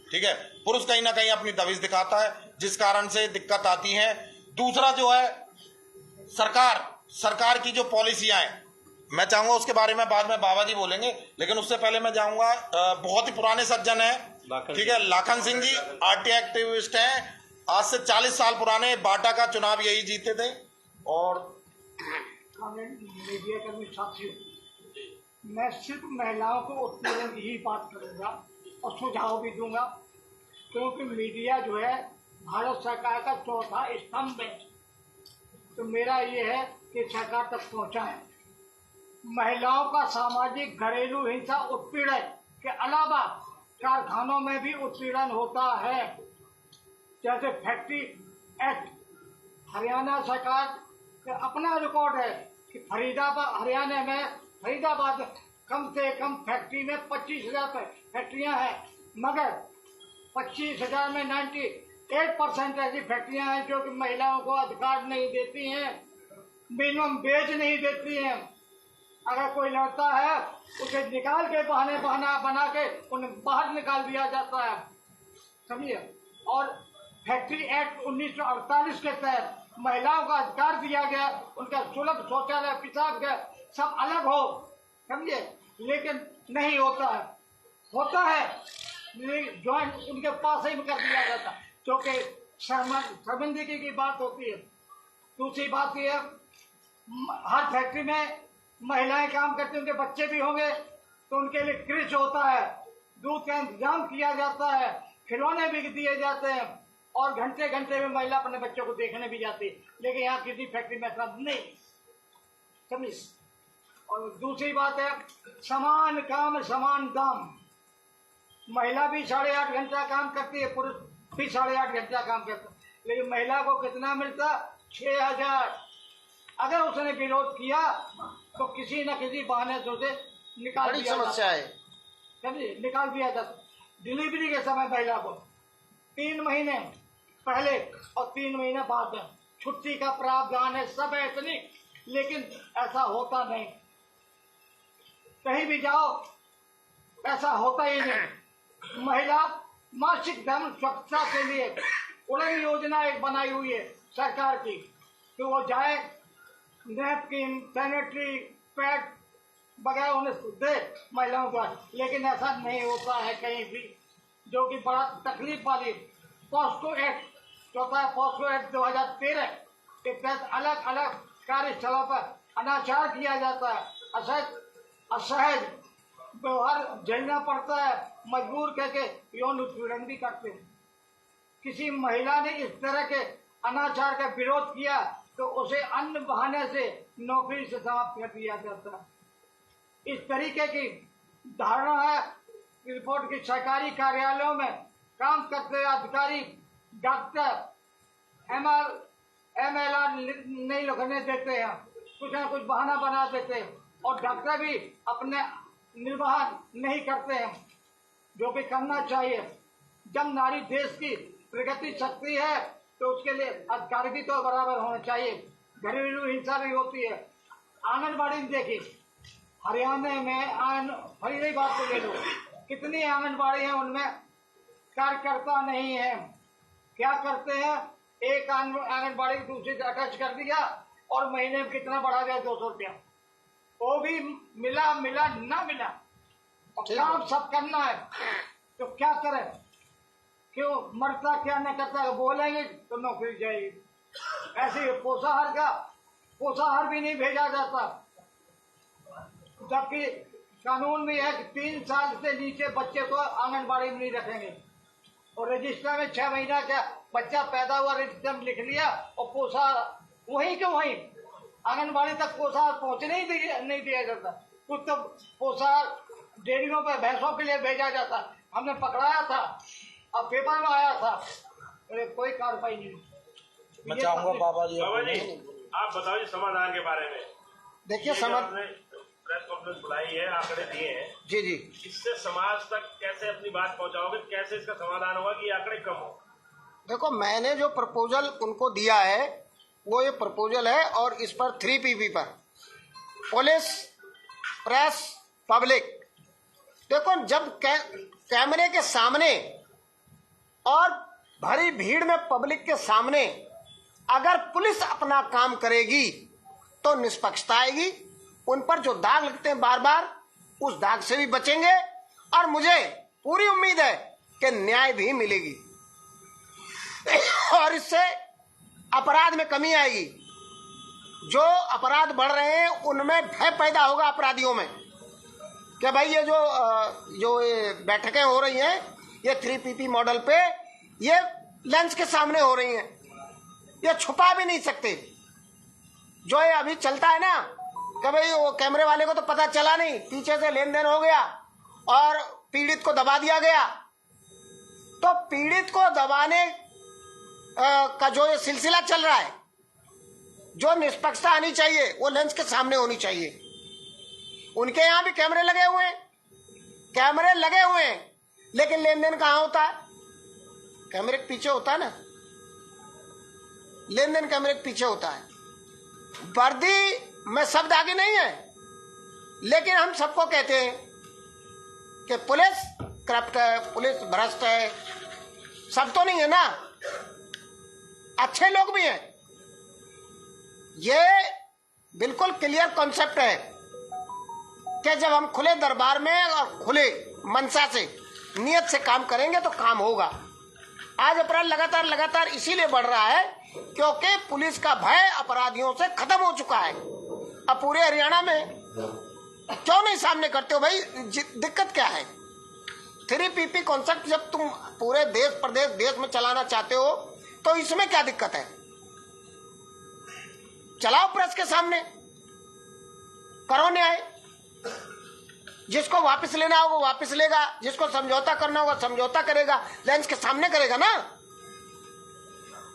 ठीक है। पुरुष कहीं ना कहीं अपनी दबिश दिखाता है, जिस कारण से दिक्कत आती है। दूसरा जो है सरकार की जो पॉलिसियां हैं, मैं चाहूंगा उसके बारे में बाद में बाबा जी बोलेंगे, लेकिन उससे पहले मैं जाऊंगा, बहुत ही पुराने सज्जन है, ठीक है, लाखन सिंह जी आरटीआई एक्टिविस्ट हैं, आज से 40 साल पुराने, बाटा का चुनाव यही जीते थे। और मीडिया कर्मी साथियों, मैं सिर्फ महिलाओं को उत्पीड़न की ही बात करूंगा और सुझाव भी दूंगा, क्योंकि मीडिया जो है भारत सरकार का चौथा स्तंभ है। तो मेरा ये है कि सरकार तक पहुंचाए। महिलाओं का सामाजिक घरेलू हिंसा उत्पीड़न के अलावा कारखानों में भी उत्पीड़न होता है, जैसे फैक्ट्री एक्ट, हरियाणा सरकार कि अपना रिकॉर्ड है कि फरीदाबाद हरियाणा में फरीदाबाद कम से कम फैक्ट्री में 25,000 फैक्ट्रियां हैं, मगर 25,000 में 98% ऐसी फैक्ट्रियां हैं जो कि महिलाओं को अधिकार नहीं देती हैं, मिनिमम वेज नहीं देती हैं। अगर कोई लड़ता है उसे निकाल के बहाने बना के उन्हें बाहर निकाल दिया जाता है, समझिए। और फैक्ट्री एक्ट 1948 के तहत महिलाओं का अधिकार दिया गया, उनका सुलभ शौचालय पेशाब गया सब अलग हो, समझिए, लेकिन नहीं होता है। होता है ज्वाइंट उनके पास ही कर दिया जाता, क्योंकि शर्मिंदगी की बात होती है। दूसरी बात यह है, हर फैक्ट्री में महिलाएं काम करती हैं, उनके बच्चे भी होंगे तो उनके लिए क्रिच होता है, दूध का इंतजाम किया जाता है, खिलौने भी दिए जाते हैं और घंटे घंटे में महिला अपने बच्चों को देखने भी जाती है। लेकिन यहाँ किसी फैक्ट्री में ऐसा नहीं, समझिए। और दूसरी बात है, समान काम समान दाम। महिला भी 8.5 घंटा काम करती है, पुरुष भी 8.5 घंटा काम करता है, लेकिन महिला को कितना मिलता? 6,000। अगर उसने विरोध किया तो किसी न किसी बहाने से उसे निकाल बड़ी दिया समस्या है। समझिए, निकाल दिया जाता। डिलीवरी के समय महिला को 3 महीने पहले और 3 महीने बाद में छुट्टी का प्रावधान है, सब है इतनी, लेकिन ऐसा होता नहीं। कहीं भी जाओ ऐसा होता ही नहीं। महिला मासिक धर्म स्वच्छता के लिए उड़न योजना एक बनाई हुई है सरकार की कि वो जाए नैपकिन सैनिटरी पैड वगैरह उन्हें दे महिलाओं को, लेकिन ऐसा नहीं होता है कहीं भी, जो कि बड़ा तकलीफ वाली। पॉस्को एक्ट चौथा है, पॉस्को एक्ट 2013 के तहत अलग अलग कार्यस्थलों पर अनाचार किया जाता है, असहज व्यवहार झेलना पड़ता है, मजबूर करके यौन उत्पीड़न भी करते हैं। किसी महिला ने इस तरह के अनाचार का विरोध किया तो उसे अन्य बहाने से नौकरी से समाप्त कर दिया जाता है। इस तरीके की धारणा है। रिपोर्ट की सरकारी कार्यालयों में काम करते अधिकारी डॉक्टर MLR नहीं लिखने देते हैं, कुछ न कुछ बहाना बना देते हैं, और डॉक्टर भी अपने निर्वाह नहीं करते हैं जो कि करना चाहिए। जब नारी देश की प्रगति शक्ति है तो उसके लिए अधिकार भी तो बराबर होने चाहिए। घरेलू हिंसा भी होती है। आंगनबाड़ी देखिए, हरियाणा में फरीदाबाद को ले लो, कितनी आंगनबाड़ी है, उनमें कार्यकर्ता नहीं है। क्या करते हैं, एक आंगनबाड़ी दूसरी से अटैच कर दिया और महीने में कितना बढ़ा दिया, 200 रुपया। वो भी मिला ना मिला, और काम सब करना है तो क्या करें? क्यों मरता क्या न करता, बोलेंगे तो नौकरी जाएगी। ऐसे पोषाहार भी नहीं भेजा जाता, जबकि कानून में है कि 3 साल से नीचे बच्चे को आंगनबाड़ी में नहीं रखेंगे। और रजिस्टर में 6 महीना का बच्चा पैदा हुआ, रजिस्टर में लिख लिया, और पोषाहार वहीं के वहीं आंगनबाड़ी तक पोषाहार पहुंचने ही नहीं दिया जाता। कुछ तो पोषाहार डेयरियों पर भैंसों के लिए भेजा जाता, हमने पकड़ाया था और पेपर में आया था, कोई कार्रवाई नहीं। मैं चाहूंगा बाबा जी आप बताओ जी समाधान के बारे में। देखिए, प्रेस कॉन्फ्रेंस बुलाई है, आंकड़े दिए हैं जी जी, इससे समाज तक कैसे अपनी बात पहुंचाओगे, कैसे इसका समाधान होगा कि ये आंकड़े कम हो? देखो, मैंने जो प्रपोजल उनको दिया है वो ये प्रपोजल है, और इस पर 3PP पर पुलिस, प्रेस, पब्लिक। देखो, जब कैमरे के सामने और भरी भीड़ में पब्लिक के सामने अगर पुलिस अपना काम करेगी तो निष्पक्षता आएगी। उन पर जो दाग लगते हैं बार बार, उस दाग से भी बचेंगे, और मुझे पूरी उम्मीद है कि न्याय भी मिलेगी और इससे अपराध में कमी आएगी। जो अपराध बढ़ रहे हैं उनमें भय पैदा होगा अपराधियों में कि भाई ये जो ये बैठकें हो रही हैं, ये 3PP मॉडल पे ये लेंस के सामने हो रही हैं, ये छुपा भी नहीं सकते। जो ये अभी चलता है ना कि भाई वो कैमरे वाले को तो पता चला नहीं, पीछे से लेन देन हो गया और पीड़ित को दबा दिया गया, तो पीड़ित को दबाने का जो ये सिलसिला चल रहा है, जो निष्पक्षता आनी चाहिए वो लेंस के सामने होनी चाहिए। उनके यहाँ भी कैमरे लगे हुए हैं, लेकिन लेन देन कहाँ होता है? कैमरे के पीछे होता है ना, लेन देन कैमरे के पीछे होता है। वर्दी में शब्द आगे नहीं है, लेकिन हम सबको कहते हैं कि पुलिस करप्ट है, पुलिस भ्रष्ट है। सब तो नहीं है ना, अच्छे लोग भी हैं। ये बिल्कुल क्लियर कॉन्सेप्ट है कि जब हम खुले दरबार में और खुले मनसा से, नियत से काम करेंगे तो काम होगा। आज अपराध लगातार इसीलिए बढ़ रहा है क्योंकि पुलिस का भय अपराधियों से खत्म हो चुका है। अब पूरे हरियाणा में क्यों नहीं सामने करते हो भाई? दिक्कत क्या है? 3PP कॉन्सेप्ट जब तुम पूरे देश प्रदेश देश में चलाना चाहते हो तो इसमें क्या दिक्कत है? चलाओ प्रेस के सामने, करो न्याय। जिसको वापस लेना होगा वापस लेगा, जिसको समझौता करना होगा समझौता करेगा, लेंस के सामने करेगा ना।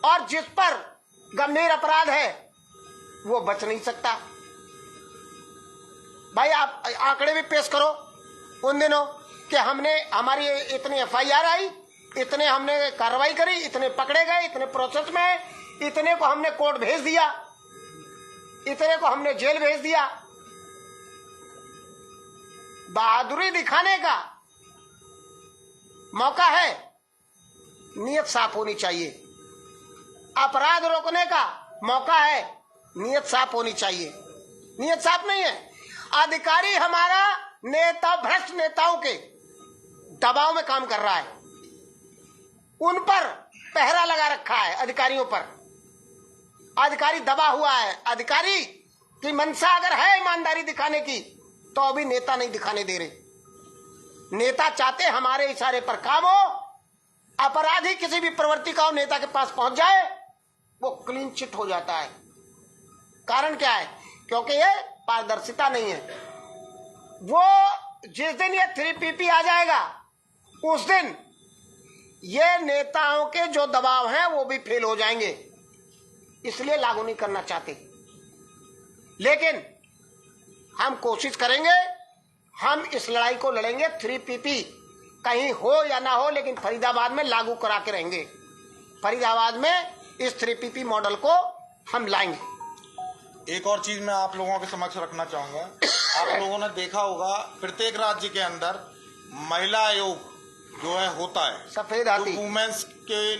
और जिस पर गंभीर अपराध है वो बच नहीं सकता। भाई आप आंकड़े भी पेश करो उन दिनों कि हमारी इतनी FIR आई, इतने हमने कार्रवाई करी, इतने पकड़े गए, इतने प्रोसेस में है, इतने को हमने कोर्ट भेज दिया, इतने को हमने जेल भेज दिया। बहादुरी दिखाने का मौका है, नियत साफ होनी चाहिए। अपराध रोकने का मौका है, नियत साफ होनी चाहिए। नियत साफ नहीं है, अधिकारी हमारा नेता भ्रष्ट नेताओं के दबाव में काम कर रहा है, उन पर पहरा लगा रखा है। अधिकारियों पर अधिकारी दबा हुआ है। अधिकारी की मंशा अगर है ईमानदारी दिखाने की तो अभी नेता नहीं दिखाने दे रहे। नेता चाहते हमारे इशारे पर काम हो, अपराधी किसी भी प्रवृत्ति का हो नेता के पास पहुंच जाए, वो क्लीन चिट हो जाता है। कारण क्या है? क्योंकि ये पारदर्शिता नहीं है। वो जिस दिन ये 3PP आ जाएगा उस दिन ये नेताओं के जो दबाव हैं वो भी फेल हो जाएंगे, इसलिए लागू नहीं करना चाहते। लेकिन हम कोशिश करेंगे, हम इस लड़ाई को लड़ेंगे। 3PP कहीं हो या ना हो, लेकिन फरीदाबाद में लागू करा के रहेंगे। फरीदाबाद में इस 3PP मॉडल को हम लाएंगे। एक और चीज मैं आप लोगों के समक्ष रखना चाहूंगा। आप लोगों ने देखा होगा प्रत्येक राज्य के अंदर महिला आयोग जो है होता है, सफेद हाथी, जो वुमेन्स के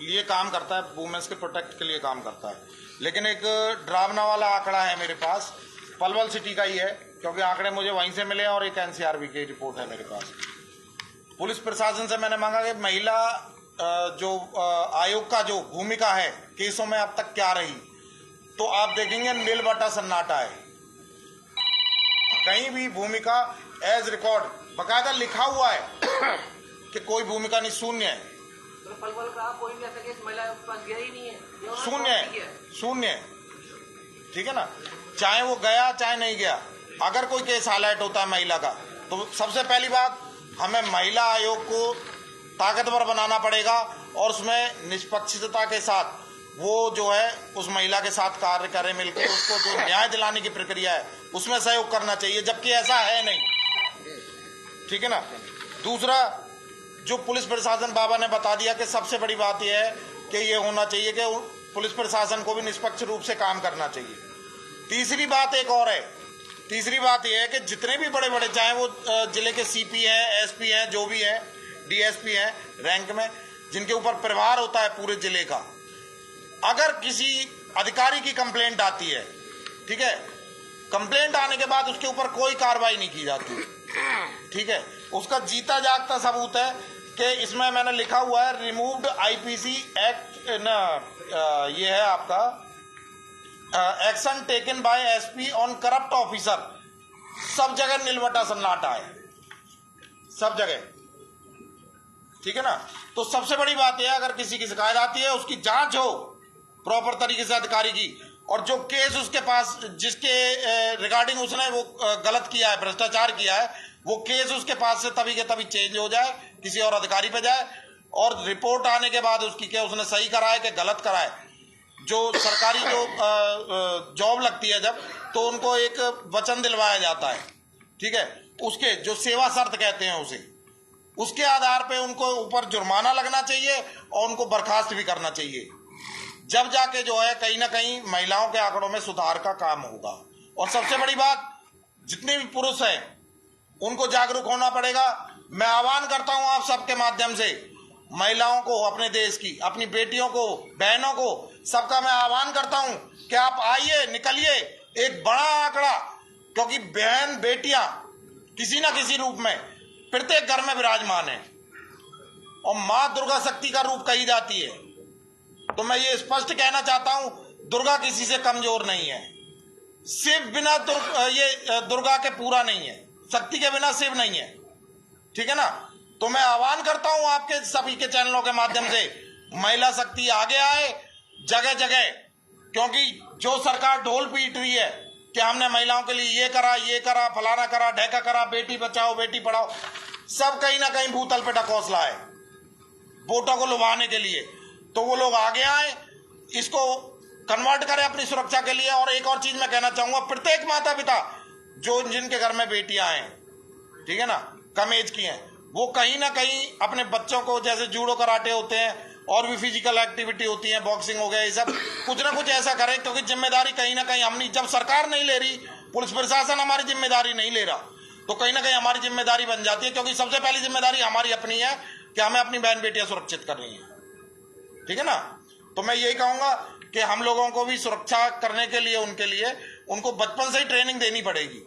लिए काम करता है, वुमेन्स के प्रोटेक्ट के लिए काम करता है। लेकिन एक डरावना वाला आंकड़ा है मेरे पास, पलवल सिटी का ही है, क्योंकि आंकड़े मुझे वहीं से मिले और एक NCRB की रिपोर्ट है मेरे पास। पुलिस प्रशासन से मैंने मांगा कि महिला जो आयोग का जो भूमिका है केसों में अब तक क्या रही, तो आप देखेंगे नील बटा सन्नाटा है। कहीं भी भूमिका एज रिकॉर्ड बकायदा लिखा हुआ है कि कोई भूमिका नहीं, शून्य है। तो पलवल का कोई भी ऐसा केस महिला के पास गया ही नहीं है, शून्य है। ठीक है ना, चाहे वो गया चाहे नहीं गया। अगर कोई केस हाईलाइट होता है महिला का, तो सबसे पहली बात हमें महिला आयोग को ताकतवर बनाना पड़ेगा और उसमें निष्पक्षता के साथ वो जो है उस महिला के साथ कार्य करे, मिलकर उसको जो न्याय दिलाने की प्रक्रिया है उसमें सहयोग करना चाहिए, जबकि ऐसा है नहीं। ठीक है ना। दूसरा, जो पुलिस प्रशासन बाबा ने बता दिया कि सबसे बड़ी बात यह है कि ये होना चाहिए कि पुलिस प्रशासन को भी निष्पक्ष रूप से काम करना चाहिए। तीसरी बात एक और है, तीसरी बात यह है कि जितने भी बड़े बड़े, चाहे वो जिले के CP हैं, SP हैं, जो भी है, DSP हैं रैंक में, जिनके ऊपर प्रभार होता है पूरे जिले का, अगर किसी अधिकारी की कंप्लेंट आती है, ठीक है, कंप्लेंट आने के बाद उसके ऊपर कोई कार्रवाई नहीं की जाती, ठीक है, उसका जीता जागता सबूत है कि इसमें मैंने लिखा हुआ है रिमूव्ड IPC एक्ट ना, ये है आपका action taken by SP on corrupt officer. सब जगह नीलबटा सन्नाटा है, सब जगह। ठीक है ना। तो सबसे बड़ी बात यह है, अगर किसी की शिकायत आती है उसकी जांच हो प्रॉपर तरीके से अधिकारी की, और जो केस उसके पास जिसके रिगार्डिंग उसने वो गलत किया है, भ्रष्टाचार किया है, वो केस उसके पास से तभी के तभी चेंज हो जाए, किसी और अधिकारी पे जाए, और रिपोर्ट आने के बाद उसकी क्या उसने सही करा है कि गलत करा है, जो सरकारी जो जॉब लगती है जब, तो उनको एक वचन दिलवाया जाता है, ठीक है, उसके जो सेवा शर्त कहते हैं उसे, उसके आधार पे उनको ऊपर जुर्माना लगना चाहिए और उनको बर्खास्त भी करना चाहिए। जब जाके जो है कहीं ना कहीं महिलाओं के आंकड़ों में सुधार का काम होगा। और सबसे बड़ी बात, जितने भी पुरुष हैं उनको जागरूक होना पड़ेगा। मैं आह्वान करता हूं आप सबके माध्यम से, महिलाओं को, अपने देश की, अपनी बेटियों को, बहनों को, सबका मैं आह्वान करता हूं कि आप आइए, निकलिए, एक बड़ा आंकड़ा, क्योंकि बहन बेटियां किसी ना किसी रूप में प्रत्येक घर में विराजमान है और मां दुर्गा शक्ति का रूप कही जाती है। तो मैं ये स्पष्ट कहना चाहता हूं, दुर्गा किसी से कमजोर नहीं है। शिव बिना दुर्गा के पूरा नहीं है, शक्ति के बिना शिव नहीं है, ठीक है ना। तो मैं आह्वान करता हूं आपके सभी के चैनलों के माध्यम से, महिला शक्ति आगे आए जगह जगह, क्योंकि जो सरकार ढोल पीट रही है कि हमने महिलाओं के लिए ये करा, फलाना करा, ढेका करा, बेटी बचाओ बेटी पढ़ाओ, सब कहीं ना कहीं भूतल पे ढकोसला है वोटों को लुभाने के लिए। तो वो लोग आगे आए, इसको कन्वर्ट करें अपनी सुरक्षा के लिए। और एक और चीज मैं कहना चाहूंगा, प्रत्येक माता पिता जो जिनके घर में बेटियां हैं, ठीक है ना, कम एज की हैं, वो कहीं ना कहीं अपने बच्चों को, जैसे जूडो कराटे होते हैं और भी फिजिकल एक्टिविटी होती है, बॉक्सिंग हो गया, ये सब कुछ ना कुछ ऐसा करें, क्योंकि जिम्मेदारी कहीं ना कहीं हमने, जब सरकार नहीं ले रही, पुलिस प्रशासन हमारी जिम्मेदारी नहीं ले रहा, तो कहीं ना कहीं हमारी जिम्मेदारी बन जाती है। क्योंकि सबसे पहली जिम्मेदारी हमारी अपनी है कि हमें अपनी बहन बेटियां सुरक्षित करनी है, ठीक है ना। तो मैं यही कहूंगा कि हम लोगों को भी सुरक्षा करने के लिए, उनको बचपन से ही ट्रेनिंग देनी पड़ेगी।